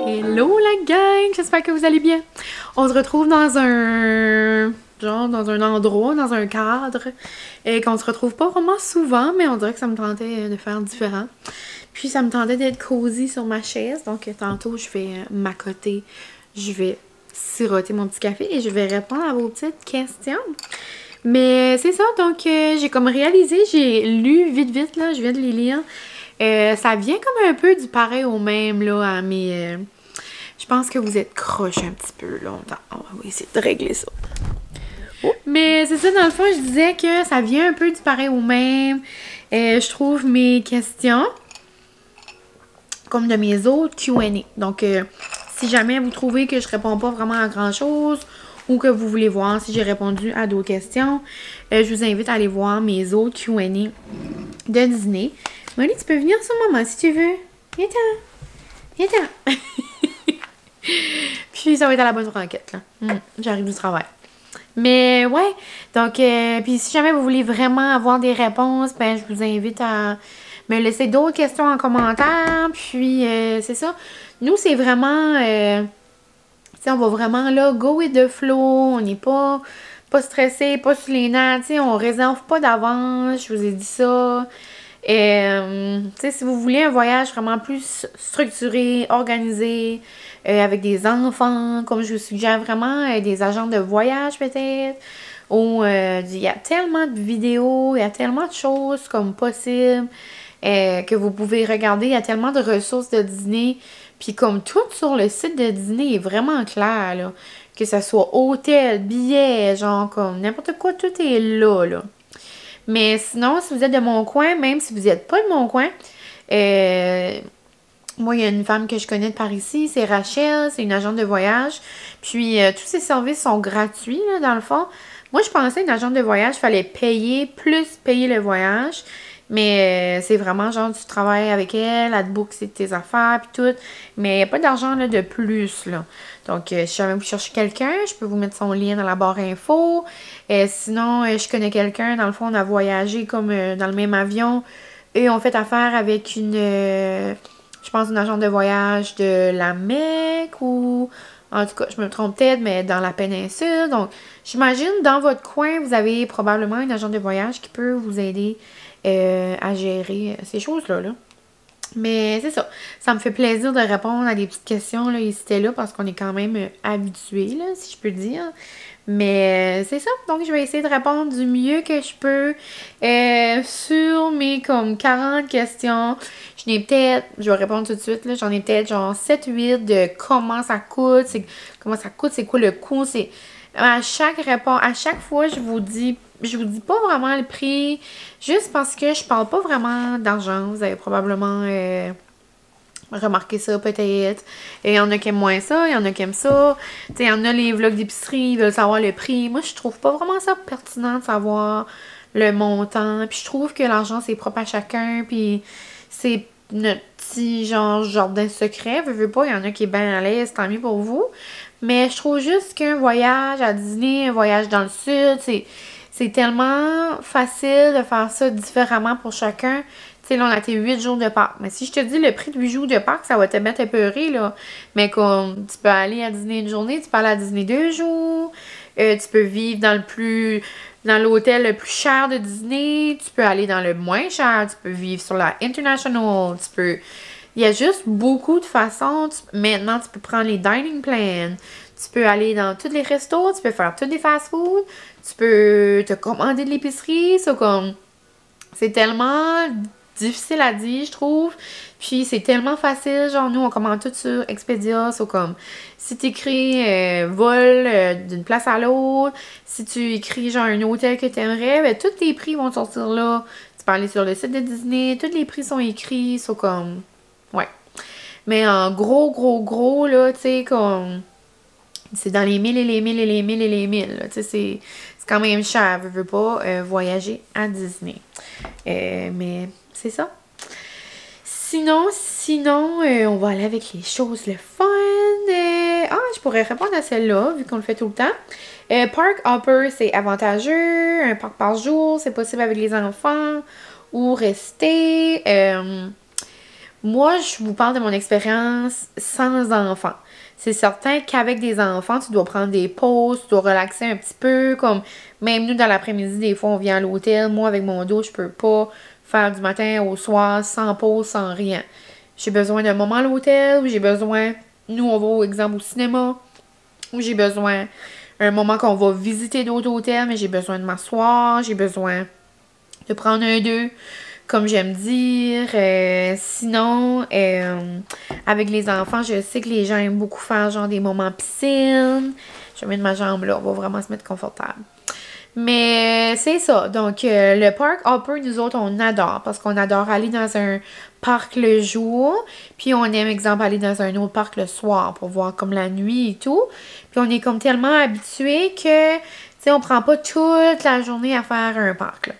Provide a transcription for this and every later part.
Hello la gang, j'espère que vous allez bien. On se retrouve dans un endroit, dans un cadre, et qu'on se retrouve pas vraiment souvent, mais on dirait que ça me tentait de faire différent. Puis ça me tentait d'être cosy sur ma chaise, donc tantôt je vais m'accoter, je vais siroter mon petit café et je vais répondre à vos petites questions. Mais c'est ça, donc j'ai comme réalisé, j'ai lu vite là, je viens de les lire. Ça vient comme un peu du pareil au même là à mes... je pense que vous êtes croche un petit peu là. On va essayer de régler ça. Oh. Mais c'est ça, dans le fond, je disais que ça vient un peu du pareil au même. Je trouve mes questions comme de mes autres Q&A. Donc, si jamais vous trouvez que je réponds pas vraiment à grand-chose ou que vous voulez voir si j'ai répondu à d'autres questions, je vous invite à aller voir mes autres Q&A de Disney. Molly, tu peux venir sur maman si tu veux. Viens-t'en. Viens-t'en. Puis ça va être à la bonne franquette, là. J'arrive du travail. Mais ouais, donc, puis si jamais vous voulez vraiment avoir des réponses, ben je vous invite à me laisser d'autres questions en commentaire. Puis c'est ça. Nous, c'est vraiment, tu sais, on va vraiment là, go with the flow. On n'est pas stressé, pas sur les nerfs, tu sais, on réserve pas d'avance. Je vous ai dit ça. Tu sais, si vous voulez un voyage vraiment plus structuré, organisé, avec des enfants, comme je vous suggère vraiment, des agents de voyage peut-être, ou il y a tellement de vidéos, il y a tellement de choses comme possible que vous pouvez regarder, il y a tellement de ressources de Disney, puis comme tout sur le site de Disney est vraiment clair, là, que ce soit hôtel, billets, genre comme n'importe quoi, tout est là. Mais sinon, si vous êtes de mon coin, même si vous n'êtes pas de mon coin, moi, il y a une femme que je connais de par ici, c'est Rachel, c'est une agente de voyage. Puis, tous ses services sont gratuits, là, dans le fond. Moi, je pensais qu'une agente de voyage, il fallait payer, plus payer le voyage. Mais c'est vraiment genre, tu travailles avec elle, elle te book tes affaires, puis tout. Mais il n'y a pas d'argent là de plus, là. Donc, si jamais vous cherchez quelqu'un, je peux vous mettre son lien dans la barre info. Sinon, je connais quelqu'un, dans le fond, on a voyagé comme dans le même avion. Et on fait affaire avec une, je pense, une agente de voyage de la Mecque ou... En tout cas, je me trompe peut-être, mais dans la péninsule. Donc, j'imagine, dans votre coin, vous avez probablement une agente de voyage qui peut vous aider à gérer ces choses-là. Là. Mais c'est ça. Ça me fait plaisir de répondre à des petites questions là, ici et là, parce qu'on est quand même habitués, là, si je peux dire. Mais c'est ça. Donc, je vais essayer de répondre du mieux que je peux sur mes comme 40 questions. Je vais répondre tout de suite, là, j'en ai peut-être genre 7-8 de comment ça coûte, c'est quoi le coût. À chaque fois, je vous dis pas vraiment le prix, juste parce que je parle pas vraiment d'argent. Vous avez probablement remarqué ça peut-être. Il y en a qui aiment moins ça, il y en a qui aiment ça. Tu sais, il y en a les vlogs d'épicerie, ils veulent savoir le prix. Moi, je trouve pas vraiment ça pertinent de savoir le montant. Puis je trouve que l'argent, c'est propre à chacun. Puis c'est notre petit genre jardin secret. Veux pas, il y en a qui est bien à l'aise, tant mieux pour vous. Mais je trouve juste qu'un voyage à Disney, un voyage dans le sud, c'est tellement facile de faire ça différemment pour chacun. Tu sais, là, on a été 8 jours de parc. Mais si je te dis le prix de 8 jours de parc, ça va te mettre épeuré, là. Mais comme tu peux aller à Disney une journée, tu peux aller à Disney 2 jours. Tu peux vivre dans l'hôtel le plus cher de Disney. Tu peux aller dans le moins cher. Tu peux vivre sur la International. Il y a juste beaucoup de façons. Maintenant, tu peux prendre les dining plans. Tu peux aller dans tous les restos. Tu peux faire tous les fast-food. Tu peux te commander de l'épicerie. C'est tellement difficile à dire, je trouve. Puis c'est tellement facile. Genre, nous, on commande tout sur Expedia. Si tu écris vol d'une place à l'autre, si tu écris genre un hôtel que tu aimerais, ben, tous tes prix vont sortir là. Tu peux aller sur le site de Disney. Tous les prix sont écrits. Ouais. Mais en gros, là, tu sais, c'est dans les 1000 et les 1000 et les 1000 et les 1000, là. Tu sais, c'est quand même cher, veux pas voyager à Disney. Mais c'est ça. Sinon, on va aller avec les choses le fun. Je pourrais répondre à celle-là, vu qu'on le fait tout le temps. Park Hopper, c'est avantageux. Un parc par jour, c'est possible avec les enfants ou rester. Moi, je vous parle de mon expérience sans enfants. C'est certain qu'avec des enfants, tu dois prendre des pauses, tu dois relaxer un petit peu. Comme même nous, dans l'après-midi, des fois, on vient à l'hôtel. Moi, avec mon dos, je peux pas faire du matin au soir sans pause, sans rien. J'ai besoin d'un moment à l'hôtel, ou j'ai besoin, nous, on va, au exemple, au cinéma, ou j'ai besoin un moment qu'on va visiter d'autres hôtels, mais j'ai besoin de m'asseoir, j'ai besoin de prendre un d'eux, comme j'aime dire. Sinon, avec les enfants, je sais que les gens aiment beaucoup faire genre des moments piscine. Je vais mettre ma jambe là, on va vraiment se mettre confortable. Mais c'est ça. Donc, le parc Hopper, nous autres, on adore. Parce qu'on adore aller dans un parc le jour. Puis on aime, exemple, aller dans un autre parc le soir pour voir comme la nuit et tout. Puis on est comme tellement habitué que, tu sais, on prend pas toute la journée à faire un parc, là.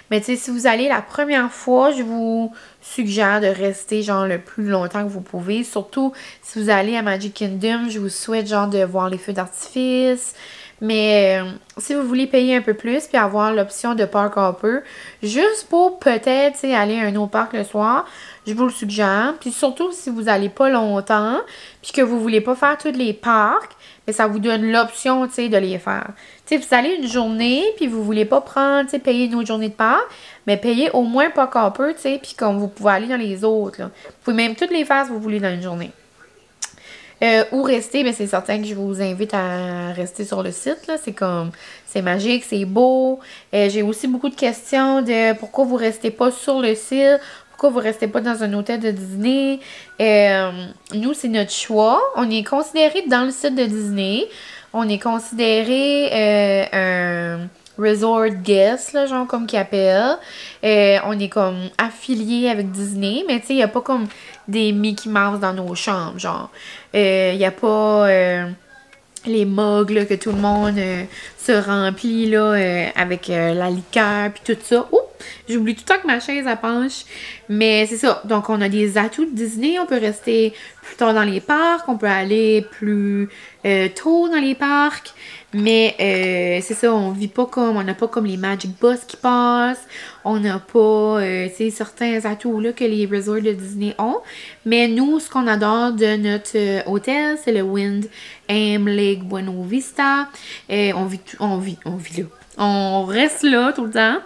Mais tu sais, si vous allez la première fois, je vous suggère de rester genre le plus longtemps que vous pouvez. Surtout si vous allez à Magic Kingdom, je vous souhaite genre de voir les feux d'artifice. Mais si vous voulez payer un peu plus puis avoir l'option de Park Hopper, juste pour peut-être aller à un autre parc le soir, je vous le suggère. Puis surtout si vous n'allez pas longtemps puis que vous voulez pas faire tous les parcs, mais ça vous donne l'option de les faire. T'sais, vous allez une journée puis vous voulez pas prendre, payer une autre journée de parc, mais payez au moins Park Hopper, puis comme vous pouvez aller dans les autres. Là. Vous pouvez même toutes les faire si vous voulez dans une journée. Ou rester, mais c'est certain que je vous invite à rester sur le site. Là. C'est comme, c'est magique, c'est beau. J'ai aussi beaucoup de questions de pourquoi vous restez pas sur le site, pourquoi vous restez pas dans un hôtel de Disney. Nous, c'est notre choix. On est considéré dans le site de Disney. On est considéré un resort guest, là, genre comme qu'ils appellent. On est comme affilié avec Disney, mais tu sais, il n'y a pas comme des Mickey Mouse dans nos chambres, genre. Il n'y a pas les mugs là, que tout le monde se remplit là, avec la liqueur puis tout ça. Oups! J'oublie tout le temps que ma chaise elle penche. Mais c'est ça. Donc, on a des atouts de Disney. On peut rester plus tard dans les parcs. On peut aller plus tôt dans les parcs. Mais c'est ça, on vit pas comme, on n'a pas comme les Magic Bus qui passent. On n'a pas, tu sais, certains atouts là que les resorts de Disney ont. Mais nous, ce qu'on adore de notre hôtel, c'est le Windham Lake Buena Vista. On vit là. On reste là tout le temps.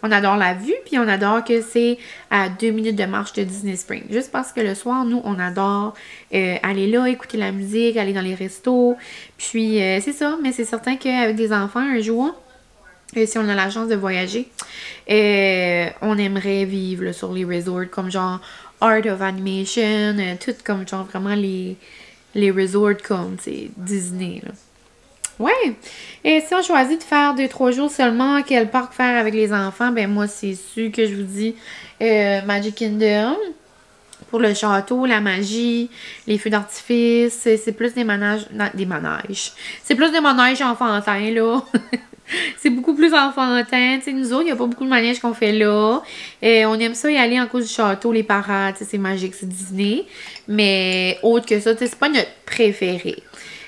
On adore la vue, puis on adore que c'est à 2 minutes de marche de Disney Springs. Juste parce que le soir, nous, on adore aller là, écouter la musique, aller dans les restos. Puis, c'est ça, mais c'est certain qu'avec des enfants, un jour, si on a la chance de voyager, on aimerait vivre là, sur les resorts comme genre Art of Animation, tout comme genre vraiment les resorts comme, c'est Disney, là. Ouais. Et si on choisit de faire 2-3 jours seulement, quel parc faire avec les enfants, ben moi, c'est sûr que je vous dis Magic Kingdom. Pour le château, la magie, les feux d'artifice, c'est plus des manèges. Des manèges. C'est plus des manèges enfantins, là. C'est beaucoup plus enfantin. Tu sais, nous autres, il n'y a pas beaucoup de manèges qu'on fait là. On aime ça y aller en cause du château, les parades, c'est magique, c'est Disney. Mais autre que ça, c'est pas notre préféré.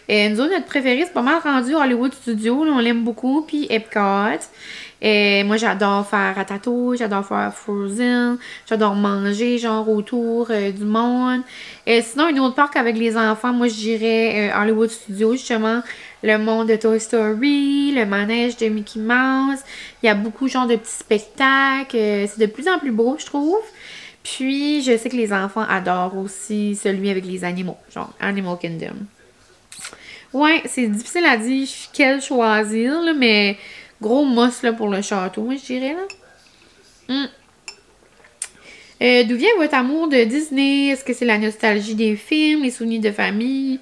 Nous autres, notre préféré, c'est pas mal rendu Hollywood Studios. Là, on l'aime beaucoup. Puis Epcot. Moi, j'adore faire Ratatouille, j'adore faire Frozen. J'adore manger, genre, autour du monde. Sinon, un autre parc avec les enfants, moi, je dirais Hollywood Studios, justement. Le monde de Toy Story, le manège de Mickey Mouse. Il y a beaucoup, genre, de petits spectacles. C'est de plus en plus beau, je trouve. Puis, je sais que les enfants adorent aussi celui avec les animaux, genre Animal Kingdom. Ouais, c'est difficile à dire quel choisir, là, mais gros must là, pour le château, moi, je dirais. Là. D'où vient votre amour de Disney? Est-ce que c'est la nostalgie des films, les souvenirs de famille?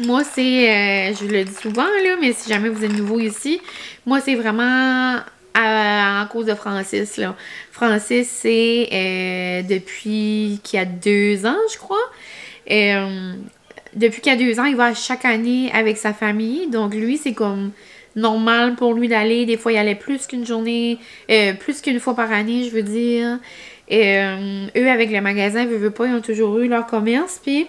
Moi, c'est, je le dis souvent, là, mais si jamais vous êtes nouveau ici, moi, c'est vraiment en cause de Francis. Là. Francis, c'est depuis qu'il a 2 ans, je crois. Depuis qu'il a 2 ans, il va chaque année avec sa famille. Donc, lui, c'est comme normal pour lui d'aller. Des fois, il allait plus qu'une journée, plus qu'une fois par année, je veux dire. Eux, avec le magasin, veut pas, ils ont toujours eu leur commerce. Puis,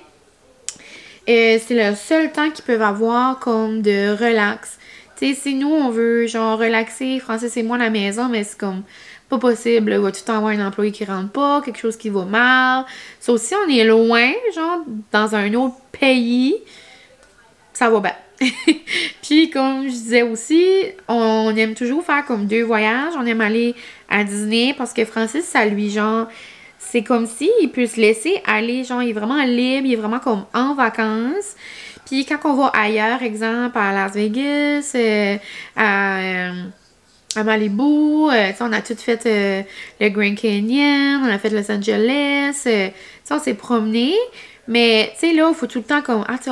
c'est le seul temps qu'ils peuvent avoir comme de relax. Tu sais, si nous, on veut genre relaxer, Francis et moi, à la maison, mais c'est comme pas possible. Il va tout le temps avoir un employé qui rentre pas, quelque chose qui va mal. Sauf si on est loin, genre dans un autre pays, ça va bien. Puis, comme je disais aussi, on aime toujours faire comme 2 voyages. On aime aller à Disney parce que Francis, ça lui, genre, c'est comme si il peut se laisser aller, genre, il est vraiment libre, il est vraiment comme en vacances. Puis, quand on va ailleurs, exemple, à Las Vegas, à Malibu, on a tout fait le Grand Canyon, on a fait Los Angeles, on s'est promené. Mais, tu sais, là, il faut tout le temps comme, ah, tu sais,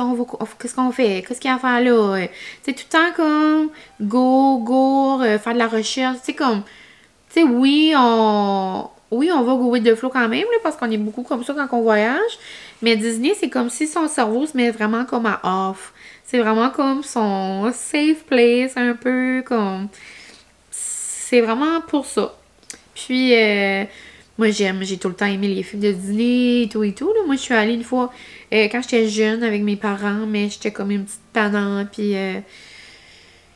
qu'est-ce qu'on fait? Qu'est-ce qu'il y a à faire là? Tu sais, tout le temps comme, go, faire de la recherche. Tu sais, comme, tu sais, oui, on va go with the flow quand même, là, parce qu'on est beaucoup comme ça quand on voyage. Mais Disney, c'est comme si son cerveau se met vraiment comme à off. C'est vraiment comme son safe place, un peu comme, c'est vraiment pour ça. Puis, moi, j'ai tout le temps aimé les films de Disney et tout là. Moi, je suis allée une fois quand j'étais jeune avec mes parents, mais j'étais comme une petite panante, puis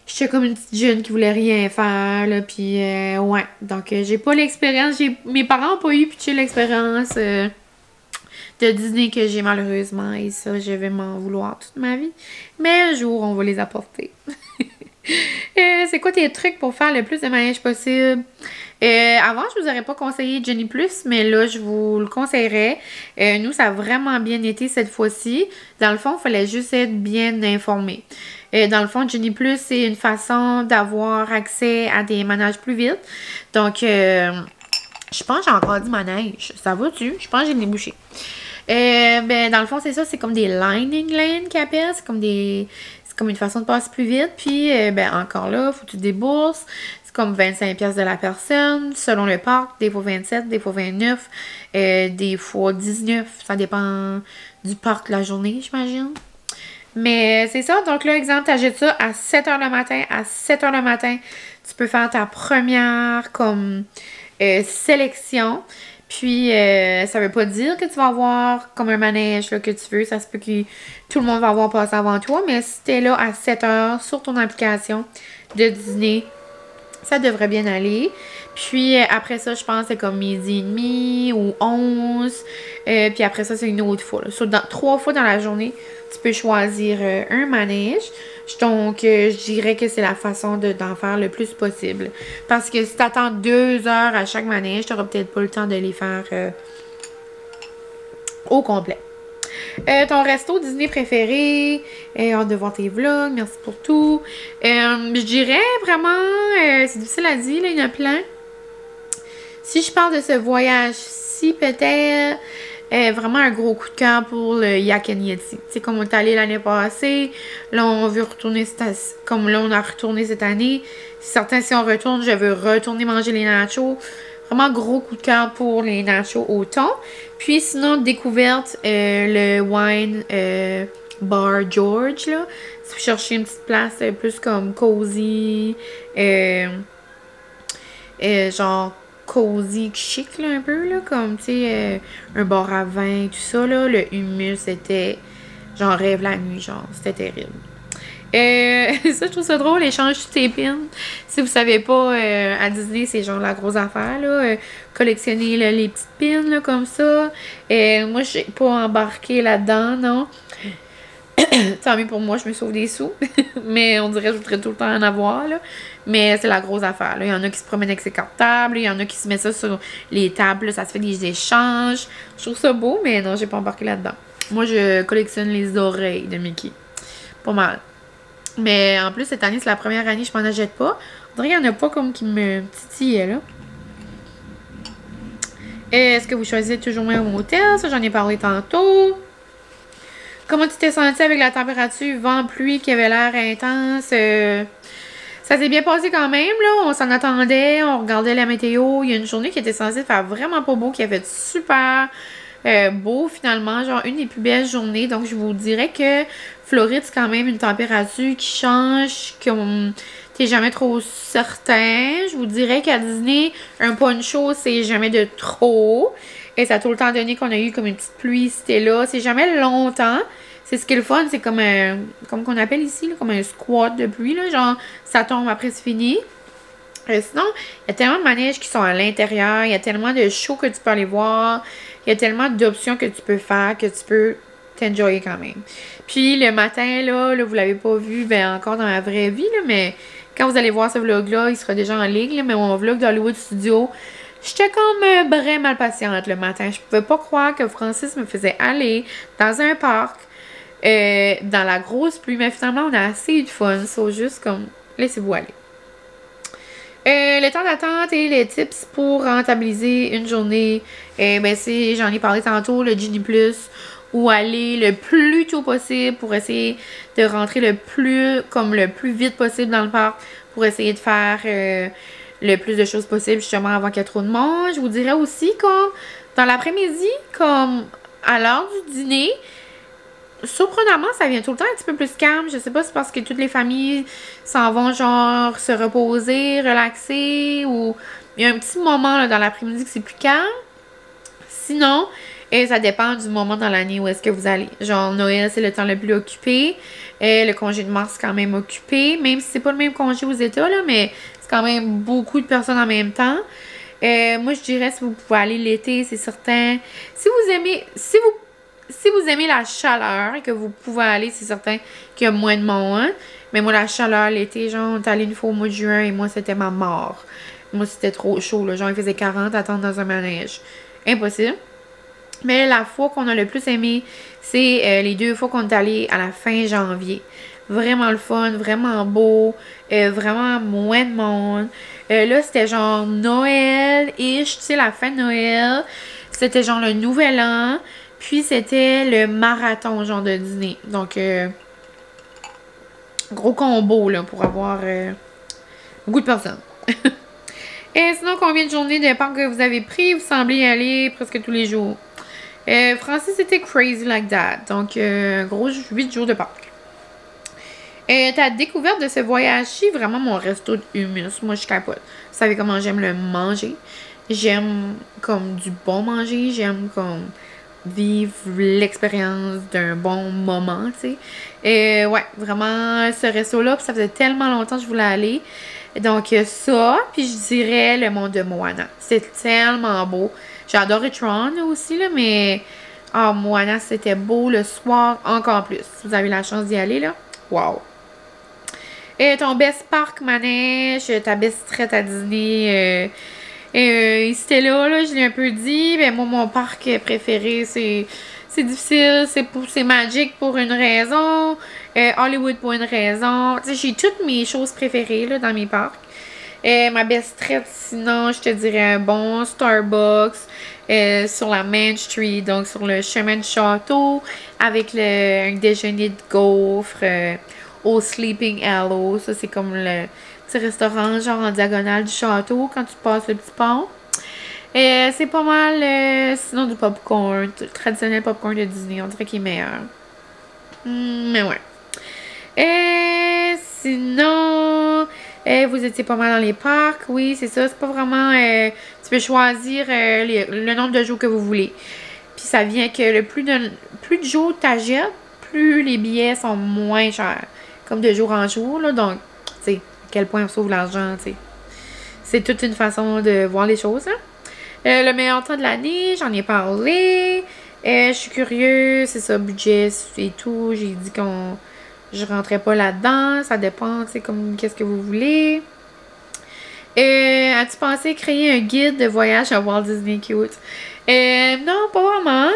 j'étais comme une petite jeune qui voulait rien faire, là, puis ouais. Donc, j'ai pas l'expérience, mes parents n'ont pas eu pitché l'expérience de Disney que j'ai malheureusement, et ça, je vais m'en vouloir toute ma vie. Mais un jour, on va les apporter. C'est quoi tes trucs pour faire le plus de manège possible? Avant, je vous aurais pas conseillé Genie Plus, mais là, je vous le conseillerais. Nous, ça a vraiment bien été cette fois-ci. Dans le fond, il fallait juste être bien informé. Dans le fond, Genie Plus, c'est une façon d'avoir accès à des manèges plus vite. Donc, je pense que j'ai encore du manège. Ça va-tu? Je pense que j'ai les bouchées. Ben, dans le fond, c'est ça. C'est comme des lining lanes qu'ils appellent. C'est comme une façon de passer plus vite. Puis, ben, encore là, faut que tu débourses. C'est comme 25$ de la personne, selon le parc. Des fois 27, des fois 29, des fois 19. Ça dépend du parc la journée, j'imagine. Mais c'est ça. Donc là, exemple, tu achètes ça à 7h le matin. À 7h le matin, tu peux faire ta première comme sélection. Puis, ça veut pas dire que tu vas avoir comme un manège là, que tu veux. Ça se peut que tout le monde va avoir passé avant toi. Mais si tu es là à 7h sur ton application de Disney, ça devrait bien aller. Puis, après ça, je pense que c'est comme midi et demi ou 11. Puis après ça, c'est une autre fois. 3 fois dans la journée, tu peux choisir un manège. Donc, je dirais que c'est la façon d'en faire le plus possible. Parce que si tu attends 2 heures à chaque manège, tu n'auras peut-être pas le temps de les faire au complet. Ton resto Disney préféré, hâte de voir tes vlogs, merci pour tout. Je dirais vraiment, c'est difficile à dire, là, il y en a plein. Si je parle de ce voyage-ci, peut-être vraiment un gros coup de cœur pour le Yak and Yeti. Tu sais, comme on est allé l'année passée, là on veut retourner comme là on a retourné cette année. Certains, si on retourne, je veux retourner manger les nachos. Vraiment gros coup de cœur pour les nachos au thon. Puis sinon, découverte, le Wine Bar George, là. Si vous cherchez une petite place plus comme cozy, genre cozy chic, là, un peu, là. Comme, tu sais, un bar à vin, tout ça, là. Le humus, c'était, j'en rêve la nuit, genre, c'était terrible. Ça, je trouve ça drôle, échange tes pins. Si vous savez pas, à Disney, c'est genre la grosse affaire, là. Collectionner là, les petites pins, là, comme ça. Moi, j'ai pas embarqué là-dedans, non. Tant mieux pour moi, je me sauve des sous. Mais on dirait que je voudrais tout le temps en avoir, là. Mais c'est la grosse affaire, là. Il y en a qui se promènent avec ses cartables, il y en a qui se mettent ça sur les tables, là, ça se fait des échanges. Je trouve ça beau, mais non, j'ai pas embarqué là-dedans. Moi, je collectionne les oreilles de Mickey. Pas mal. Mais en plus, cette année, c'est la première année, je m'en achète pas. On dirait qu'il n'y en a pas comme qui me titillait, là. Est-ce que vous choisissez toujours un hôtel? Ça, j'en ai parlé tantôt. Comment tu t'es senti avec la température, vent, pluie qui avait l'air intense? Ça s'est bien passé quand même, là. On s'en attendait, on regardait la météo. Il y a une journée qui était censée faire vraiment pas beau, qui a fait super beau, finalement. Genre, une des plus belles journées. Donc, je vous dirais que Floride, c'est quand même une température qui change, que t'es jamais trop certain. Je vous dirais qu'à Disney, un poncho, c'est jamais de trop. Et ça a tout le temps donné qu'on a eu comme une petite pluie, c'était là. C'est jamais longtemps, C'est ce qui est le fun, c'est comme un, comme qu'on appelle ici, là, comme un squat de pluie, là, genre ça tombe après c'est fini. Sinon, il y a tellement de manèges qui sont à l'intérieur, il y a tellement de shows que tu peux aller voir, il y a tellement d'options que tu peux faire que tu peux t'enjoyer quand même. Puis le matin, là vous l'avez pas vu, ben encore dans la vraie vie, là, mais quand vous allez voir ce vlog-là, il sera déjà en ligne, là, mais mon vlog d'Hollywood Studio, j'étais comme vraiment patiente le matin. Je pouvais pas croire que Francis me faisait aller dans un parc dans la grosse pluie, mais finalement on a assez eu de fun, c'est juste comme laissez-vous aller. Le temps d'attente et les tips pour rentabiliser une journée, ben c'est, j'en ai parlé tantôt, le Genie Plus, ou aller le plus tôt possible pour essayer de rentrer le plus vite possible dans le parc pour essayer de faire le plus de choses possible justement avant qu'il y ait trop de monde. Je vous dirais aussi comme dans l'après-midi, comme à l'heure du dîner, surprenamment, ça vient tout le temps un petit peu plus calme. Je sais pas si c'est parce que toutes les familles s'en vont genre se reposer, relaxer, ou il y a un petit moment là, dans l'après-midi que c'est plus calme. Sinon, ça dépend du moment dans l'année où est-ce que vous allez. Genre Noël, c'est le temps le plus occupé. Le congé de mars, c'est quand même occupé. Même si c'est pas le même congé aux États, là, mais c'est quand même beaucoup de personnes en même temps. Moi, je dirais si vous pouvez aller l'été, c'est certain. Si vous aimez la chaleur et que vous pouvez aller, c'est certain qu'il y a moins de monde. Hein? Mais moi, la chaleur, l'été, genre, on est allé une fois au mois de juin et moi, c'était ma mort. Moi, c'était trop chaud, là. Genre, il faisait 40 attendre dans un manège. Impossible. Mais la fois qu'on a le plus aimé, c'est les 2 fois qu'on est allé à la fin janvier. Vraiment le fun, vraiment beau, vraiment moins de monde. Là, c'était genre Noël-ish, tu sais, la fin de Noël. C'était genre le Nouvel An. Puis c'était le marathon genre de dîner. Donc, gros combo là pour avoir beaucoup de personnes. Et sinon, combien de journées de parc que vous avez pris? Vous semblez y aller presque tous les jours. Francis était crazy like that. Donc, gros 8 jours de parc. Ta découverte de ce voyage-ci, vraiment mon resto de hummus. Moi, je capote. Vous savez comment j'aime le manger. J'aime comme du bon manger. J'aime comme vivre l'expérience d'un bon moment, tu sais. Ouais, vraiment, ce resto-là, ça faisait tellement longtemps que je voulais aller. Donc, ça, puis je dirais le monde de Moana. C'est tellement beau. J'ai adoré Tron aussi, là, mais Moana, c'était beau le soir encore plus. Si vous avez la chance d'y aller, là, wow! Et ton best parc manège, ta best traite à dîner, c'était là, je l'ai un peu dit. Ben moi, mon parc préféré, c'est difficile. C'est Magic pour une raison. Hollywood pour une raison. Tu sais, j'ai toutes mes choses préférées là, dans mes parcs. Ma best traite, sinon, je te dirais un bon Starbucks sur la Main Street, donc sur le chemin du château, avec un déjeuner de gaufres au Sleeping Hollow. Ça, c'est comme le petit restaurant genre en diagonale du château quand tu passes le petit pont. C'est pas mal, sinon du popcorn, traditionnel popcorn de Disney, on dirait qu'il est meilleur. Mais ouais. Sinon, vous étiez pas mal dans les parcs, oui, c'est ça, c'est pas vraiment, tu peux choisir le nombre de jours que vous voulez. Puis ça vient que le plus de jours tu achètes, plus les billets sont moins chers. Comme de jour en jour, là, donc, tu sais, à quel point on sauve l'argent, tu sais. C'est toute une façon de voir les choses, hein. Le meilleur temps de l'année, j'en ai parlé. Je suis curieuse, c'est ça, budget et tout. J'ai dit je rentrais pas là-dedans. Ça dépend, tu sais, comme qu'est-ce que vous voulez. As-tu pensé créer un guide de voyage à Walt Disney Cute? Non, pas vraiment.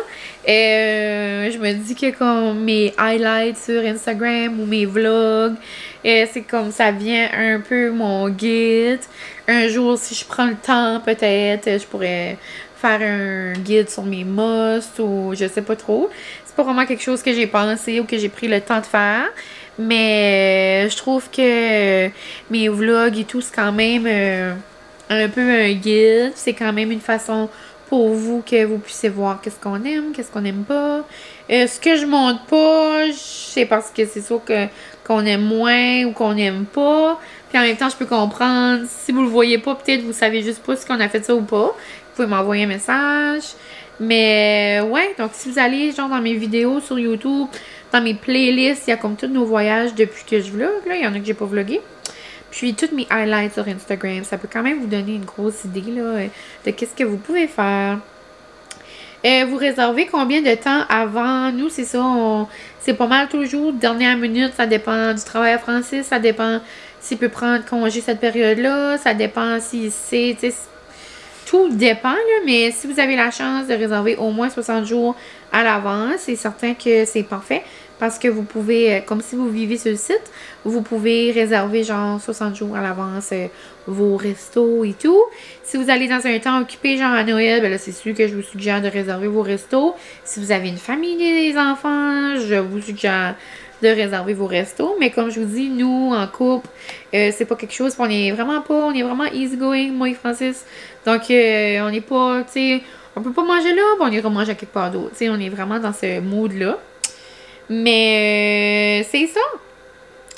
Je me dis que comme mes highlights sur Instagram ou mes vlogs, c'est comme ça vient un peu mon guide. Un jour, si je prends le temps, peut-être, je pourrais faire un guide sur mes musts ou je sais pas trop. C'est pas vraiment quelque chose que j'ai pensé ou que j'ai pris le temps de faire. Mais je trouve que mes vlogs et tout, c'est quand même un peu un guide. C'est quand même une façon pour vous que vous puissiez voir qu'est-ce qu'on aime, qu'est-ce qu'on aime pas. Ce que je montre pas, c'est parce que c'est sûr qu'on aime moins ou qu'on aime pas. Puis en même temps, je peux comprendre. Si vous le voyez pas, peut-être vous savez juste pas si on a fait ça ou pas. Vous pouvez m'envoyer un message. Mais ouais, donc si vous allez genre dans mes vidéos sur YouTube, Dans mes playlists, il y a comme tous nos voyages depuis que je vlog. Là, il y en a que j'ai pas vlogué. Puis, toutes mes highlights sur Instagram. Ça peut quand même vous donner une grosse idée là, de qu'est-ce que vous pouvez faire. Vous réservez combien de temps avant? Nous, c'est ça. C'est pas mal toujours dernière minute. Ça dépend du travail à Francis. Ça dépend s'il peut prendre congé cette période-là. Ça dépend s'il sait. Tout dépend, là, mais si vous avez la chance de réserver au moins 60 jours à l'avance, c'est certain que c'est parfait parce que vous pouvez, comme si vous vivez sur le site, vous pouvez réserver genre 60 jours à l'avance vos restos et tout. Si vous allez dans un temps occupé, genre à Noël, ben là, c'est sûr que je vous suggère de réserver vos restos. Si vous avez une famille et des enfants, je vous suggère de réserver vos restos. Mais comme je vous dis, nous, en couple, c'est pas quelque chose, on est vraiment easygoing, moi et Francis. Donc, on n'est pas, tu sais, on peut pas manger là, puis on ira manger à quelque part d'autre. Tu sais, on est vraiment dans ce mood-là. Mais, c'est ça.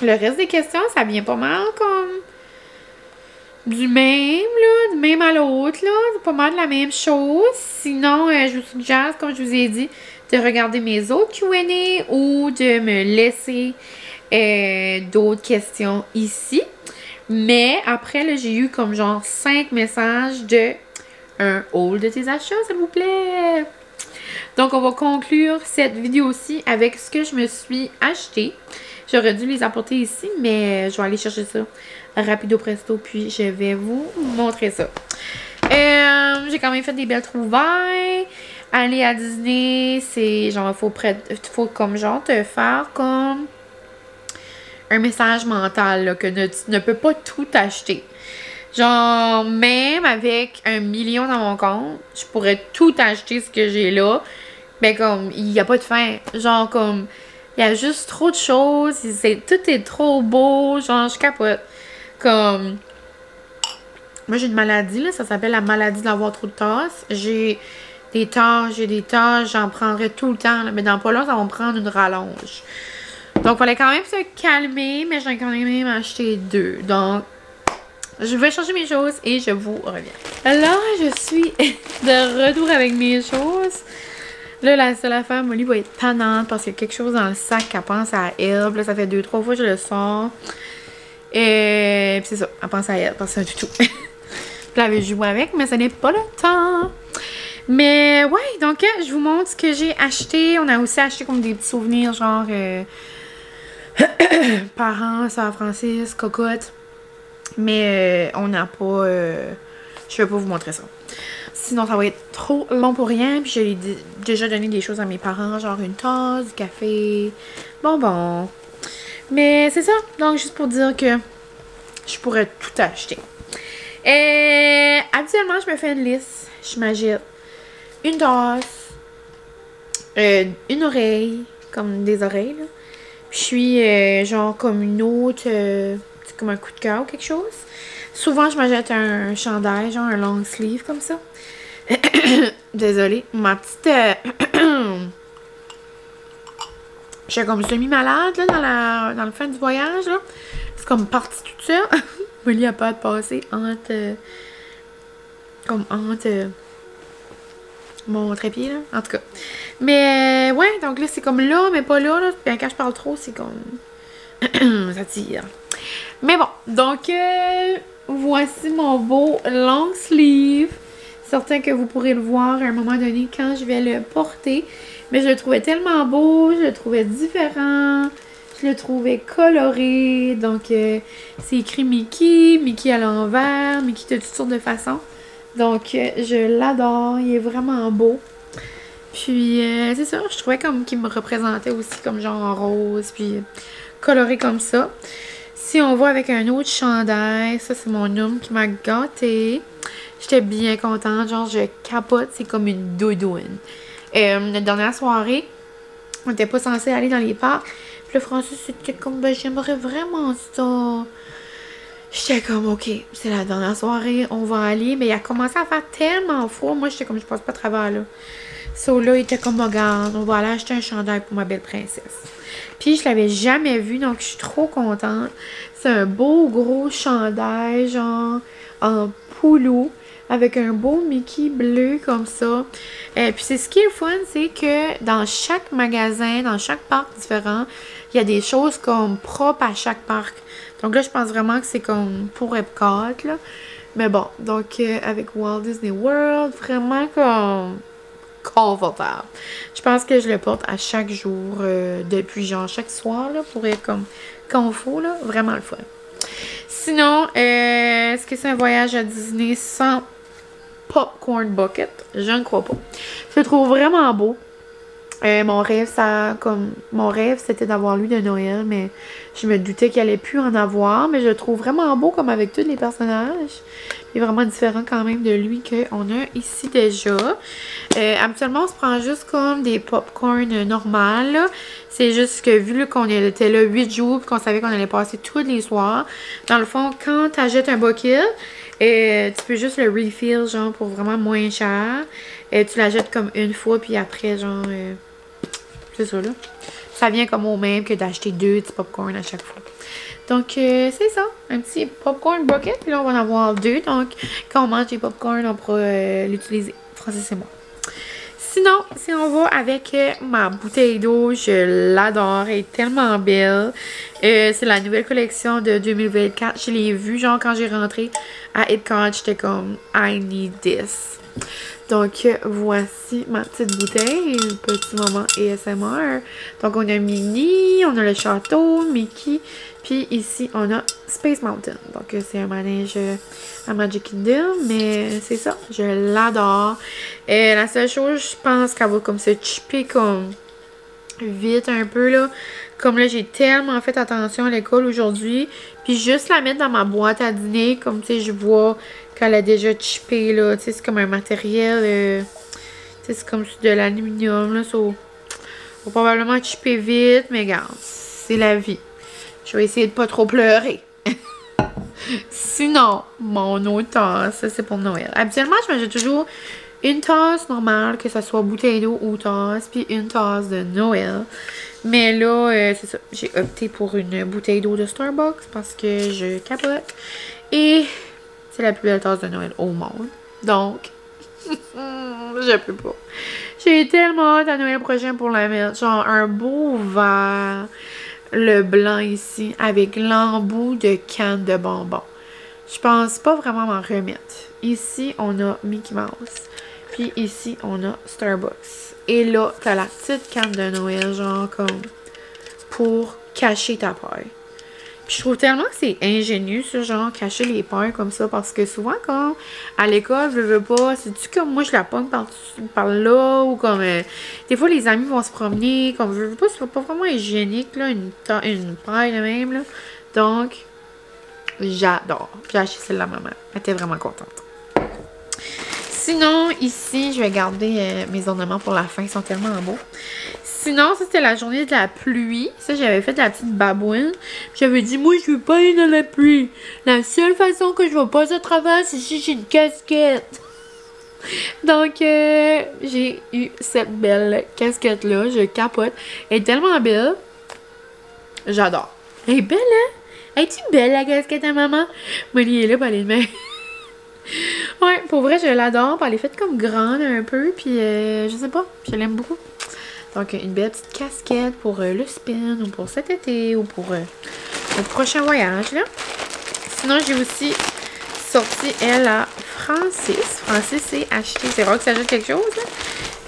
Le reste des questions, ça vient pas mal comme du même, là, du même à l'autre, là. C'est pas mal la même chose. Sinon, je vous suggère, comme je vous ai dit, de regarder mes autres Q&A ou de me laisser d'autres questions ici. Mais après, là, j'ai eu comme genre 5 messages de un haul de tes achats, s'il vous plaît. Donc, on va conclure cette vidéo-ci avec ce que je me suis acheté. J'aurais dû les apporter ici, mais je vais aller chercher ça rapido presto, puis je vais vous montrer ça. J'ai quand même fait des belles trouvailles. Aller à Disney, c'est genre, faut comme genre te faire comme un message mental, là, que tu ne peux pas tout acheter. Genre, même avec 1 million dans mon compte, je pourrais tout acheter ce que j'ai là. Mais comme, il n'y a pas de fin. Genre, comme, il y a juste trop de choses. Tout est trop beau. Genre, je capote. Comme, moi, j'ai une maladie, là. Ça s'appelle la maladie d'avoir trop de tasses. J'ai des tâches, j'en prendrai tout le temps. Là, mais dans pas long, ça va me prendre une rallonge. Donc, il fallait quand même se calmer. Mais j'en ai quand même acheté 2. Donc, je vais changer mes choses et je vous reviens. Alors, je suis de retour avec mes choses. Là, la seule affaire, Molly va être tannante parce qu'il y a quelque chose dans le sac qu'elle pense à elle. Là, ça fait 2-3 fois que je le sors. Et puis c'est ça, elle pense à elle parce que c'est un toutou. Puis elle avait joué avec, mais ce n'est pas le temps. Mais ouais, donc je vous montre ce que j'ai acheté. On a aussi acheté comme des petits souvenirs, genre parents, Sœur Francis, cocotte. Mais on n'a pas... je vais pas vous montrer ça. Sinon, ça va être trop long pour rien. Puis j'ai déjà donné des choses à mes parents, genre une tasse, du café, bonbons. Mais c'est ça. Donc, juste pour dire que je pourrais tout acheter. Et habituellement, je me fais une liste. Je m'achète une tasse, une oreille, comme des oreilles, là. Puis, genre, comme une autre... c'est comme un coup de cœur ou quelque chose. Souvent, je m'achète un chandail, genre un long sleeve comme ça. Désolée. Ma petite... J'étais comme semi-malade, là, dans le fin du voyage, là. C'est comme parti tout ça. Molly a pas de passer entre... mon trépied, là. En tout cas. Mais, ouais, donc là, c'est comme là, mais pas là, là. Puis quand je parle trop, c'est comme... ça tire. Mais bon, donc, voici mon beau long sleeve. Certain que vous pourrez le voir à un moment donné quand je vais le porter. Mais je le trouvais tellement beau, je le trouvais différent, je le trouvais coloré. Donc, c'est écrit Mickey, Mickey à l'envers, Mickey de toutes sortes de façons. Donc, je l'adore, il est vraiment beau. Puis, c'est ça, je trouvais comme qu'il me représentait aussi comme genre en rose, puis coloré comme ça. Si on va avec un autre chandail, ça c'est mon homme qui m'a gâté. J'étais bien contente, genre je capote, c'est comme une doudoune. La dernière soirée, on n'était pas censé aller dans les parcs. Puis le Francis c'était comme, ben j'aimerais vraiment ça. J'étais comme, ok, c'est la dernière soirée, on va aller. Mais il a commencé à faire tellement froid. Moi, j'étais comme, je passe pas à travers là. So là, il était comme, regarde, on va aller acheter un chandail pour ma belle princesse. Puis je l'avais jamais vu, donc je suis trop contente. C'est un beau gros chandail, genre en poulou. avec un beau Mickey bleu comme ça. Puis c'est ce qui est fun, c'est que dans chaque magasin, dans chaque parc différent, il y a des choses comme propres à chaque parc. Donc là, je pense vraiment que c'est comme pour Epcot, là. Mais bon, donc avec Walt Disney World, vraiment comme confortable. Je pense que je le porte à chaque jour, depuis genre chaque soir, là, pour être comme confort, là. Vraiment le fun. Sinon, est-ce que c'est un voyage à Disney sans popcorn bucket? Je ne crois pas. Je le trouve vraiment beau. Mon rêve, c'était d'avoir lui de Noël, mais je me doutais qu'il allait plus en avoir. Mais je le trouve vraiment beau, comme avec tous les personnages. Il est vraiment différent quand même de lui qu'on a ici déjà. Habituellement, on se prend juste comme des popcorn normales. C'est juste que vu qu'on était là 8 jours et qu'on savait qu'on allait passer tous les soirs, dans le fond, quand tu achètes un bucket, tu peux juste le refill, genre, pour vraiment moins cher. Tu l'achètes comme une fois, puis après, genre, c'est ça, là. Ça vient comme au même que d'acheter 2 petits popcorn à chaque fois. Donc, c'est ça. Un petit popcorn bucket. Puis là, on va en avoir 2. Donc, quand on mange des popcorn, on pourra l'utiliser. Francis et moi. Sinon, si on va avec ma bouteille d'eau, je l'adore. Elle est tellement belle. C'est la nouvelle collection de 2024. Je l'ai vue, genre, quand j'ai rentré à Epcot. J'étais comme, I need this. Donc, voici ma petite bouteille, le petit moment ASMR. Donc, on a Minnie, on a le château, Mickey, puis ici, on a Space Mountain. Donc, c'est un manège à Magic Kingdom, mais c'est ça, je l'adore. La seule chose, je pense qu'elle va comme se chipper comme vite un peu, là. Comme là, j'ai tellement fait attention à l'école aujourd'hui. Puis juste la mettre dans ma boîte à dîner, comme tu sais, je vois qu'elle a déjà chippé, là. Tu sais, c'est comme un matériel, tu sais, c'est comme de l'aluminium, là. Ça va probablement chipper vite, mais regarde, c'est la vie. Je vais essayer de pas trop pleurer. Sinon, mon autre tasse, ça c'est pour Noël. Habituellement, je m'achète toujours une tasse normale, que ce soit bouteille d'eau ou tasse, puis une tasse de Noël. Mais là, c'est ça, j'ai opté pour une bouteille d'eau de Starbucks parce que je capote. Et c'est la plus belle tasse de Noël au monde. Donc, je peux pas. J'ai tellement hâte à Noël prochain pour la mettre. Genre un beau vert, le blanc ici, avec l'embout de canne de bonbons. Je pense pas vraiment m'en remettre. Ici, on a Mickey Mouse. Puis ici, on a Starbucks. Et là, t'as la petite canne de Noël, genre comme pour cacher ta paille. Puis je trouve tellement que c'est ingénieux, ce genre, cacher les pailles comme ça. Parce que souvent, quand à l'école, je veux pas, c'est-tu comme moi, je la pogne par là, ou comme, des fois, les amis vont se promener, comme, je veux pas, c'est pas vraiment hygiénique, là, une paille, là, même, là. Donc, j'adore. J'ai acheté celle-là à maman. Elle était vraiment contente. Sinon, ici, je vais garder mes ornements pour la fin. Ils sont tellement beaux. Sinon, ça, c'était la journée de la pluie. Ça, j'avais fait de la petite babouine. J'avais dit, moi, je veux pas aller dans la pluie. La seule façon que je vais passer à travers, c'est si j'ai une casquette. Donc, j'ai eu cette belle casquette-là. Je capote. Elle est tellement belle. J'adore. Elle est belle, hein? Es-tu belle, la casquette à maman? Molly est là pour aller le mettre. Ouais, pour vrai, je l'adore. Elle est faite comme grande un peu. Puis, je sais pas, je l'aime beaucoup. Donc, une belle petite casquette pour le spin ou pour cet été ou pour le prochain voyage, là. Sinon, j'ai aussi sorti, elle, à Francis. Francis s'est acheté, c'est rare que ça achète quelque chose,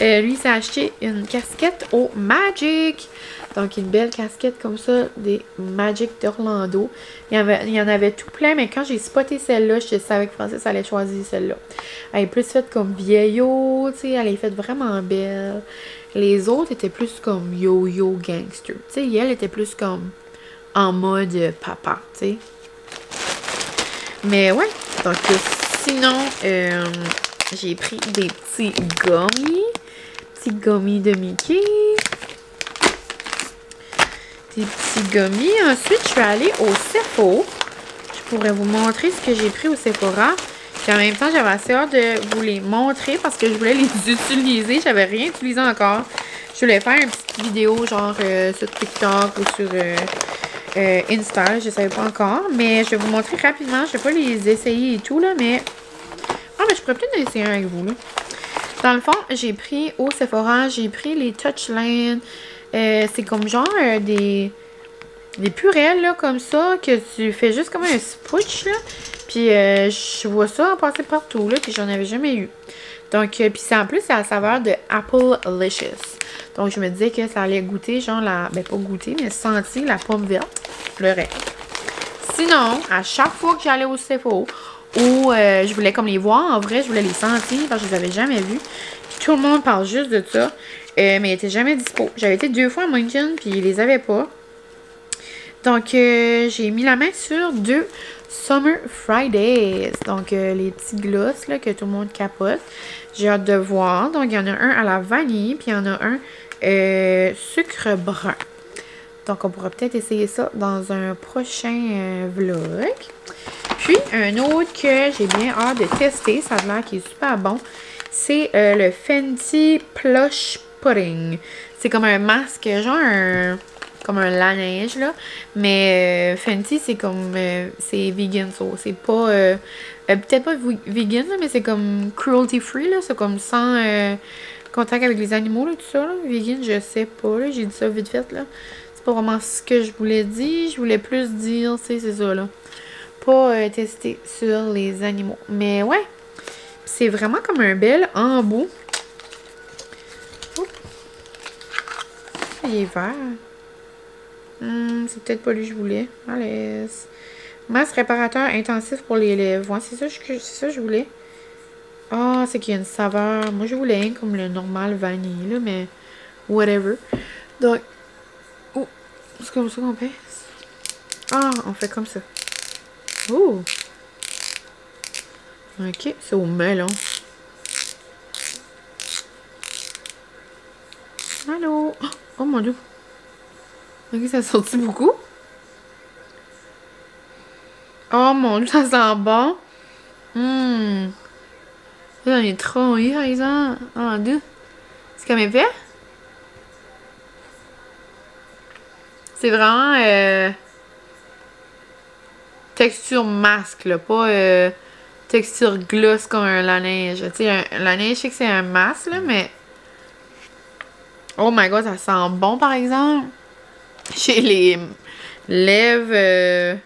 là. Lui, s'est acheté une casquette au Magic. Donc, une belle casquette comme ça, des Magic d'Orlando. Il y en avait tout plein, mais quand j'ai spoté celle-là, je savais que Francis allait choisir celle-là. Elle est plus faite comme vieillot, tu sais, elle est faite vraiment belle. Les autres étaient plus comme yo-yo gangster. Tu sais, elle était plus comme en mode papa, tu sais. Mais ouais, donc sinon, j'ai pris des petits gummies. Petits gummies de Mickey. Des petits gummies. Ensuite, je suis allée au Sephora. Je pourrais vous montrer ce que j'ai pris au Sephora. Puis en même temps, j'avais assez hâte de vous les montrer parce que je voulais les utiliser. J'avais rien utilisé encore. Je voulais faire une petite vidéo genre sur TikTok ou sur Insta. Je ne savais pas encore. Mais je vais vous montrer rapidement. Je ne vais pas les essayer et tout là, mais... Oh mais je pourrais peut-être en essayer un avec vous, là. Dans le fond, j'ai pris au Sephora, j'ai pris les Touchland. C'est comme genre des purelles, là, comme ça, que tu fais juste comme un spooch, là. Puis je vois ça en passer partout, là, puis j'en avais jamais eu. Donc, puis c'est en plus, c'est à la saveur de Apple Licious. Donc, je me disais que ça allait goûter, genre la... Ben, pas goûter, mais sentir la pomme verte. Le rêve. Sinon, à chaque fois que j'allais au Sephora, ou je voulais comme les voir en vrai, je voulais les sentir, parce que je les avais jamais vus. Puis tout le monde parle juste de ça. Mais ils n'étaient jamais dispo. J'avais été 2 fois à Moncton, puis ils les avaient pas. Donc, j'ai mis la main sur 2 Summer Fridays. Donc, les petits gloss là, que tout le monde capote. J'ai hâte de voir. Donc, il y en a un à la vanille, puis il y en a un sucre brun. Donc, on pourra peut-être essayer ça dans un prochain vlog. Puis, un autre que j'ai bien hâte de tester, ça a l'air qui est super bon, c'est le Fenty Plush Pudding. C'est comme un masque, genre comme un lait-neige, là. Mais Fenty, c'est comme... c'est vegan, ça. C'est pas... peut-être pas vegan, là, mais c'est comme cruelty-free, là. C'est comme sans contact avec les animaux, là, tout ça, là. Vegan, je sais pas, là. J'ai dit ça vite fait, là. C'est pas vraiment ce que je voulais dire. Je voulais plus dire, c'est ça, là. Pas tester sur les animaux. Mais ouais, c'est vraiment comme un bel embout. Il est vert. C'est peut-être pas lui que je voulais. Allez. Masse réparateur intensif pour les lèvres. Ouais, c'est ça que je voulais. Ah, c'est qu'il y a une saveur. Moi, je voulais comme le normal vanille, là, mais whatever. Donc, oh, c'est comme ça qu'on pèse. Ah, on fait comme ça. Oh! Ok, c'est au melon. Allô? Oh mon dieu! Ok, ça sortit beaucoup. Oh mon dieu, ça sent bon. J'en ai trop eu, par exemple. Oh mon dieu. C'est comme épais. C'est vraiment texture masque, là. Pas texture gloss comme un laneige. Tu sais, un laneige, je sais que c'est un masque, là, mais... Oh my god, ça sent bon, par exemple. J'ai les lèvres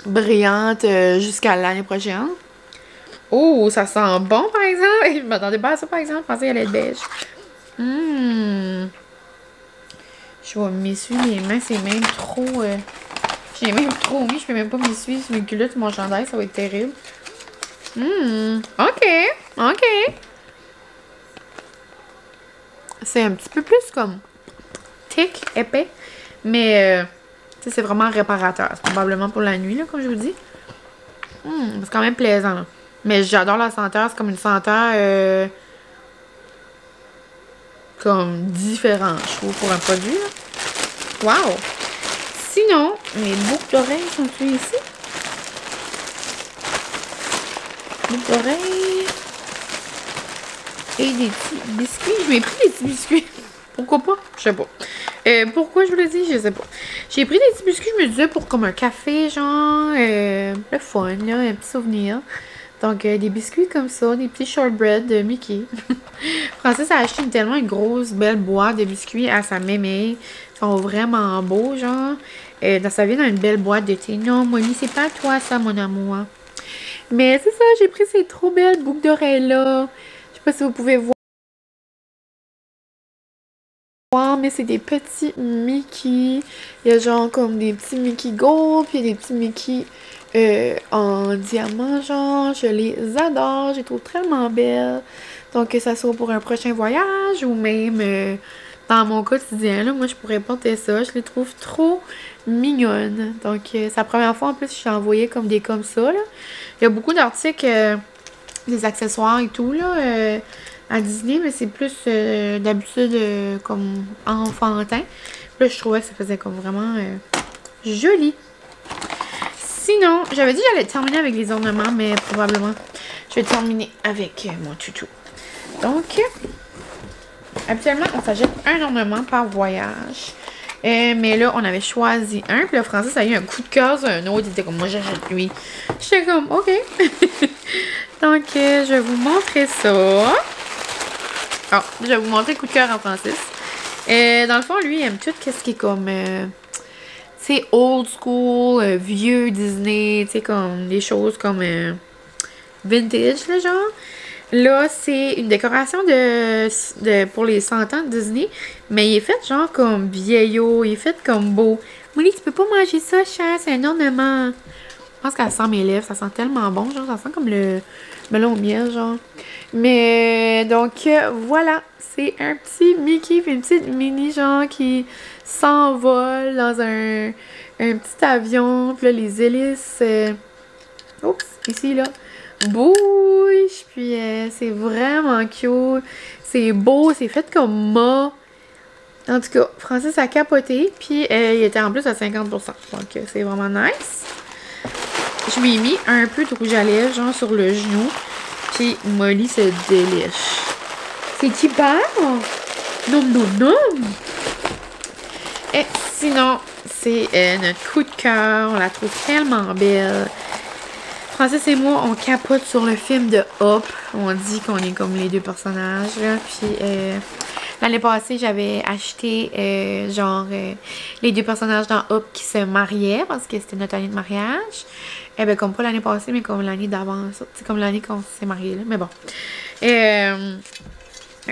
brillantes jusqu'à l'année prochaine. Oh, ça sent bon, par exemple. Je m'attendais pas à ça, par exemple. Je pensais qu'elle allait être beige. Je vais m'essuyer les mains. C'est même trop... J'ai même trop mis. Je peux même pas m'essuyer sur mes culottes, mon chandail. Ça va être terrible. OK. OK. C'est un petit peu plus comme thick, épais. Mais c'est vraiment réparateur. C'est probablement pour la nuit, là, comme je vous dis. C'est quand même plaisant, là. Mais j'adore la senteur. C'est comme une senteur comme différente, je trouve, pour un produit, là. Wow! Sinon, mes boucles d'oreilles sont-elles ici? Boucles d'oreilles. Et des petits biscuits. Je m'ai pris des petits biscuits. Pourquoi pas? Je sais pas. Pourquoi je vous le dis? Je sais pas. J'ai pris des petits biscuits, je me disais, pour comme un café, genre, le fun, là, un petit souvenir. Donc, des biscuits comme ça, des petits shortbread de Mickey. Francis a acheté tellement une grosse, belle boîte de biscuits à sa mémé. Ils sont vraiment beaux, genre. Ça vient dans une belle boîte de thé. Non, Molly, c'est pas toi, ça, mon amour. Mais c'est ça, j'ai pris ces trop belles boucles d'oreilles-là. Je sais pas si vous pouvez voir. Mais c'est des petits Mickey. Il y a genre comme des petits Mickey Gold, puis il y a des petits Mickey en diamant, genre. Je les adore, je les trouve tellement belles. Donc, que ça soit pour un prochain voyage ou même dans mon quotidien, là, moi, je pourrais porter ça. Je les trouve trop mignonnes. Donc, c'est la première fois, en plus, que je suis envoyée comme des comme ça, là. Il y a beaucoup d'articles, des accessoires et tout, là, à Disney, mais c'est plus d'habitude comme enfantin. Là, je trouvais que ça faisait comme vraiment joli. Sinon, j'avais dit que j'allais terminer avec les ornements, mais probablement je vais terminer avec mon tutu. Donc, habituellement, on s'achète un ornement par voyage. Mais là, on avait choisi un. Puis là, Francis a eu un coup de cœur sur un autre. Il était comme, moi, j'achète lui. J'étais comme, OK. Donc, je vais vous montrer ça. Ah, je vais vous montrer le coup de cœur en Francis. Dans le fond, lui, il aime tout ce qui est comme... c'est old school, vieux Disney. Tu sais, comme des choses comme vintage, là, genre. Là, c'est une décoration pour les 100 ans de Disney. Mais il est fait genre comme vieillot. Il est fait comme beau. Molly, tu peux pas manger ça, cher. C'est un ornement. Je pense qu'elle sent mes lèvres. Ça sent tellement bon. Genre, ça sent comme le melon au miel, genre. Mais, donc, voilà. C'est un petit Mickey puis une petite Minnie, genre, qui s'envole dans un petit avion. Puis là, les hélices... oups, ici, là. Bouge, puis c'est vraiment cute, c'est beau, c'est fait comme moi. En tout cas, Francis a capoté, puis il était en plus à 50%, donc c'est vraiment nice. Je lui ai mis un peu de rouge à lèvres, genre sur le genou, puis Molly se déliche. C'est qui parle? Non, non, non! Et sinon, c'est notre coup de cœur, on la trouve tellement belle. Francis et moi, on capote sur le film de Up. On dit qu'on est comme les deux personnages. Là. Puis l'année passée, j'avais acheté les deux personnages dans Up qui se mariaient parce que c'était notre année de mariage. Eh bien, comme pas l'année passée, mais comme l'année d'avant. C'est comme l'année qu'on s'est mariés. Là. Mais bon.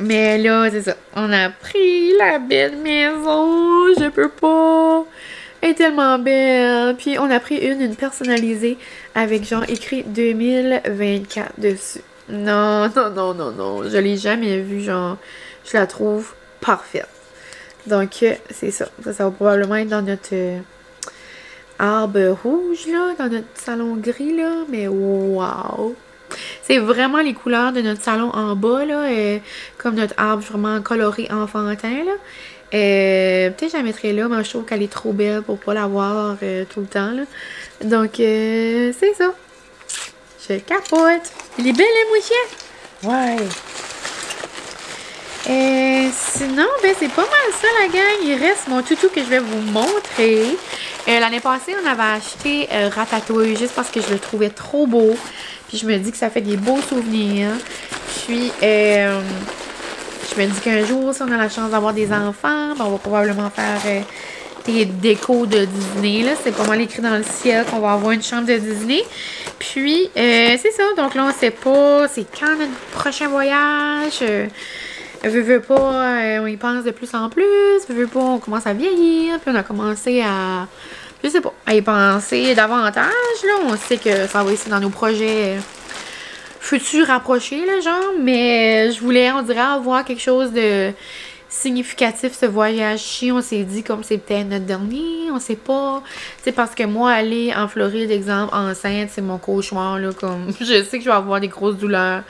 Mais là, c'est ça. On a pris la belle maison. Je peux pas. Elle est tellement belle. Puis on a pris une personnalisée avec genre écrit 2024 dessus. Non, non, non, non, non. Je l'ai jamais vue, genre. Je la trouve parfaite. Donc, c'est ça. Ça va probablement être dans notre arbre rouge, là. Dans notre salon gris, là. Mais wow! C'est vraiment les couleurs de notre salon en bas, là. Comme notre arbre vraiment coloré enfantin, là. Peut-être que je la mettrai là, mais je trouve qu'elle est trop belle pour pas la voir tout le temps, là. Donc, c'est ça. Je capote. Elle est belle, hein, mouchette? Ouais. Sinon, ben, c'est pas mal ça, la gang. Il reste mon toutou que je vais vous montrer. L'année passée, on avait acheté Ratatouille juste parce que je le trouvais trop beau. Puis, je me dis que ça fait des beaux souvenirs. Puis, je me dis qu'un jour, si on a la chance d'avoir des enfants, ben on va probablement faire des décos de Disney. Là. C'est pas mal écrit dans le ciel qu'on va avoir une chambre de Disney. Puis, c'est ça. Donc là, on sait pas c'est quand notre prochain voyage. Veux pas, on y pense de plus en plus. Veux pas, on commence à vieillir. Puis on a commencé à, je sais pas, à y penser davantage. Là, on sait que ça va essayer dans nos projets futur rapproché, là, genre, mais je voulais, on dirait, avoir quelque chose de significatif, ce voyage-ci. On s'est dit, comme c'est peut-être notre dernier, on sait pas. Tu sais, parce que moi, aller en Floride, exemple, enceinte, c'est mon cauchemar, là, comme, je sais que je vais avoir des grosses douleurs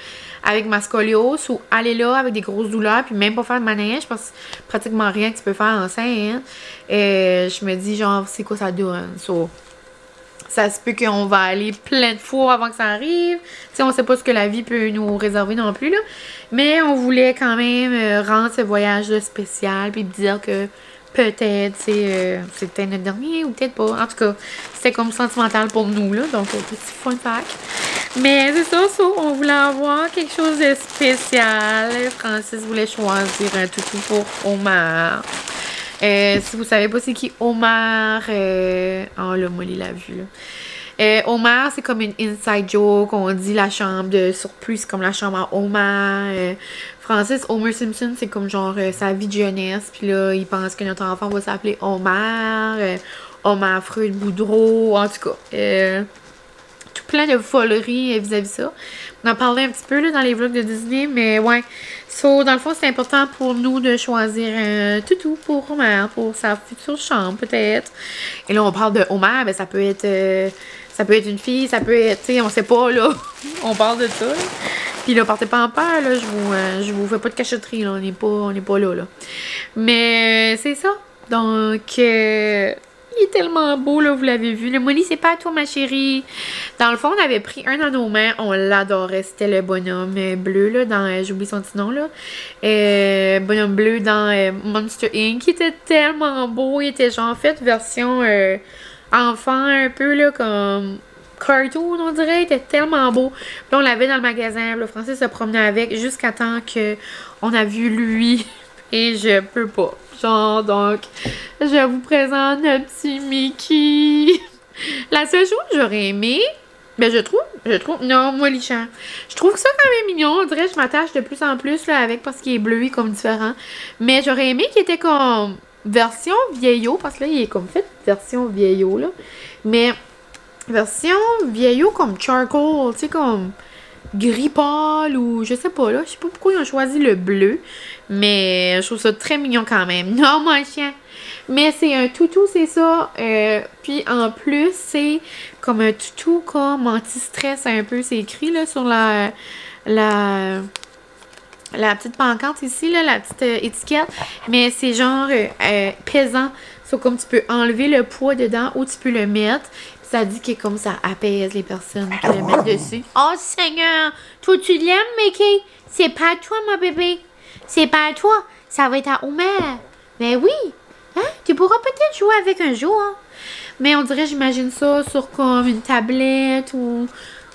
avec ma scoliose, ou aller là avec des grosses douleurs, puis même pas faire de manège, parce que pratiquement rien que tu peux faire enceinte. Je me dis, genre, c'est quoi ça donne, so. Ça se peut qu'on va aller plein de fois avant que ça arrive. T'sais, on sait pas ce que la vie peut nous réserver non plus, là. Mais on voulait quand même rendre ce voyage-là spécial. Puis dire que peut-être, c'est peut-être notre dernier ou peut-être pas. En tout cas, c'était comme sentimental pour nous, là. Donc, petit fun fact. Mais c'est ça, on voulait avoir quelque chose de spécial. Francis voulait choisir un toutou pour Omar. Si vous savez pas c'est qui Omar, oh là, Molly l'a vu là. Omar, c'est comme une inside joke. On dit la chambre de surplus, c'est comme la chambre à Omar. Francis, Homer Simpson, c'est comme genre sa vie de jeunesse. Puis là, il pense que notre enfant va s'appeler Omar. Omar Freud Boudreau. En tout cas, tout plein de foleries vis-à-vis de ça. On en parlait un petit peu là, dans les vlogs de Disney, mais ouais. So, dans le fond, c'est important pour nous de choisir un toutou pour Omar, pour sa future chambre, peut-être. Et là, on parle de Omar, ben ça peut être une fille, ça peut être, tu sais, on sait pas, là. On parle de ça, là. Puis là, partez pas en peur, là, je vous fais pas de cachotterie, là. On n'est pas là, là. Mais c'est ça. Donc, yeah! il est tellement beau, là, vous l'avez vu. Le Molly, c'est pas à toi, ma chérie. Dans le fond, on avait pris un dans nos mains. On l'adorait. C'était le bonhomme bleu, là, dans... J'oublie son petit nom, là. Bonhomme bleu dans Monster Inc. Il était tellement beau. Il était genre fait version enfant, un peu, là, comme... cartoon, on dirait. Il était tellement beau. Puis là, on l'avait dans le magasin. Le Francis se promenait avec jusqu'à temps qu'on a vu lui. Et je peux pas. Genre, donc, je vous présente le petit Mickey. La seule chose que j'aurais aimé, ben je trouve, non, moi, Lichan, je trouve ça quand même mignon. On dirait que je m'attache de plus en plus là, avec parce qu'il est bleu, il est comme différent. Mais j'aurais aimé qu'il était comme version vieillot, parce que là, il est comme fait version vieillot, là. Mais version vieillot comme charcoal, tu sais, comme gris pâle ou je sais pas là. Je sais pas pourquoi ils ont choisi le bleu. Mais je trouve ça très mignon quand même. Non, mon chien! Mais c'est un toutou, c'est ça. Puis en plus, c'est comme un toutou comme anti-stress un peu. C'est écrit là sur la petite pancarte ici, là, la petite étiquette. Mais c'est genre pesant. C'est comme tu peux enlever le poids dedans ou tu peux le mettre. Ça dit que comme ça apaise les personnes qui le mettent dessus. Oh Seigneur! Toi tu l'aimes, Mickey? C'est pas à toi, mon bébé. C'est pas à toi. Ça va être à Homer. Mais oui. Hein? Tu pourras peut-être jouer avec un jour. Hein? Mais on dirait, j'imagine ça sur comme une tablette ou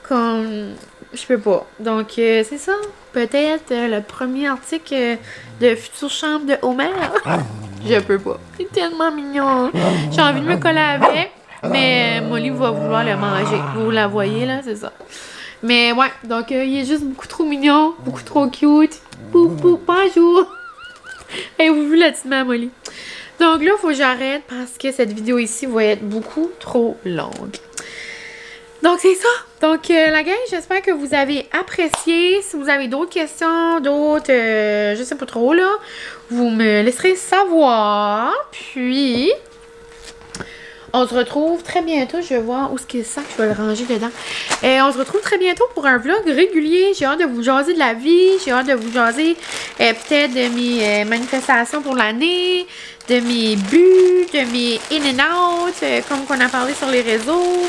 comme... Je peux pas. Donc, c'est ça. Peut-être le premier article de future chambre de Homer. Je peux pas. C'est tellement mignon. J'ai envie de me coller avec. Mais Molly va vouloir le manger. Vous la voyez, là, c'est ça. Mais ouais, donc il est juste beaucoup trop mignon, beaucoup trop cute. Bonjour! Et vous vu la petite main, Molly. Donc là, il faut que j'arrête parce que cette vidéo ici va être beaucoup trop longue. Donc c'est ça. Donc la gang, j'espère que vous avez apprécié. Si vous avez d'autres questions, d'autres, je sais pas trop là, vous me laisserez savoir. Puis... on se retrouve très bientôt. Je vais voir où est-ce qu'il est ça, je vais le ranger dedans. On se retrouve très bientôt pour un vlog régulier. J'ai hâte de vous jaser de la vie. J'ai hâte de vous jaser peut-être de mes manifestations pour l'année, de mes buts, de mes in and out, comme on a parlé sur les réseaux.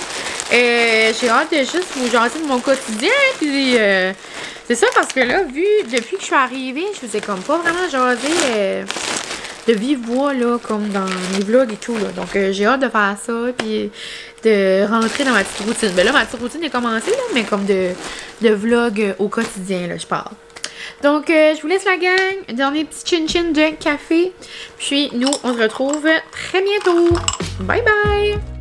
J'ai hâte de juste vous jaser de mon quotidien. Puis c'est ça parce que là, depuis que je suis arrivée, je vous ai comme pas vraiment jasé... de vive voix, là, comme dans mes vlogs et tout, là. Donc, j'ai hâte de faire ça, puis de rentrer dans ma petite routine. Ben là, ma petite routine est commencée, là, mais comme de vlog au quotidien, là, je parle. Donc, je vous laisse la gang. Dernier petit chin-chin de café. Puis, nous, on se retrouve très bientôt. Bye bye!